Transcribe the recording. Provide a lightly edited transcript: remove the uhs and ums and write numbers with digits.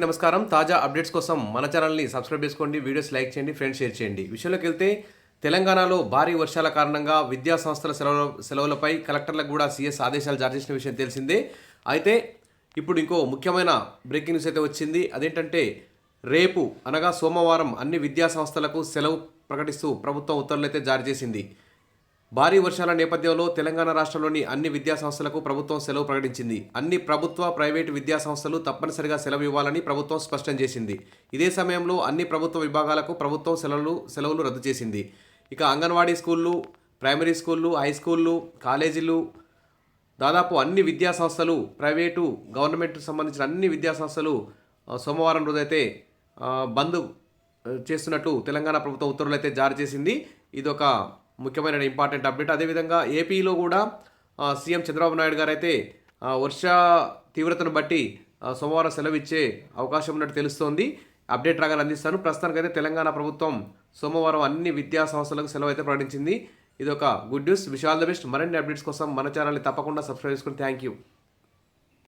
నమస్కారం. తాజా అప్డేట్స్ కోసం మన ఛానల్ని సబ్స్క్రైబ్ చేసుకోండి, వీడియోస్ లైక్ చేయండి, ఫ్రెండ్స్ షేర్ చేయండి. విషయంలోకి వెళ్తే తెలంగాణలో భారీ వర్షాల కారణంగా విద్యా సంస్థల సెలవులపై కలెక్టర్లకు కూడా సీఎస్ ఆదేశాలు జారీ చేసిన విషయం తెలిసిందే. అయితే ఇప్పుడు ఇంకో ముఖ్యమైన బ్రేకింగ్ న్యూస్ అయితే వచ్చింది. అదేంటంటే రేపు అనగా సోమవారం అన్ని విద్యా సంస్థలకు సెలవు ప్రకటిస్తూ ప్రభుత్వం ఉత్తర్వులు అయితే జారీ చేసింది. భారీ వర్షాల నేపథ్యంలో తెలంగాణ రాష్ట్రంలోని అన్ని విద్యా సంస్థలకు ప్రభుత్వం సెలవు ప్రకటించింది. అన్ని ప్రభుత్వ, ప్రైవేటు విద్యా సంస్థలు తప్పనిసరిగా సెలవు ఇవ్వాలని ప్రభుత్వం స్పష్టం చేసింది. ఇదే సమయంలో అన్ని ప్రభుత్వ విభాగాలకు ప్రభుత్వం సెలవులు రద్దు చేసింది. ఇక అంగన్వాడీ స్కూళ్ళు, ప్రైమరీ స్కూళ్ళు, హై స్కూళ్ళు, కాలేజీలు, దాదాపు అన్ని విద్యా సంస్థలు, ప్రైవేటు, గవర్నమెంట్ సంబంధించిన అన్ని విద్యా సంస్థలు సోమవారం రోజైతే బంద్ చేస్తున్నట్టు తెలంగాణ ప్రభుత్వం ఉత్తర్వులు అయితే జారీ చేసింది. ఇదొక ముఖ్యమైన ఇంపార్టెంట్ అప్డేట్. అదేవిధంగా ఏపీలో కూడా సీఎం చంద్రబాబు నాయుడు గారు అయితే వర్ష తీవ్రతను బట్టి సోమవారం సెలవు ఇచ్చే అవకాశం ఉన్నట్టు తెలుస్తోంది. అప్డేట్ రాగానే అందిస్తాను. ప్రస్తుతానికైతే తెలంగాణ ప్రభుత్వం సోమవారం అన్ని విద్యా సంస్థలకు సెలవు అయితే ప్రకటించింది. ఇది ఒక good news. Wish all the best. మరిన్ని అప్డేట్స్ కోసం మన ఛానల్ని తప్పకుండా సబ్స్క్రైబ్ చేసుకుని థ్యాంక్ యూ.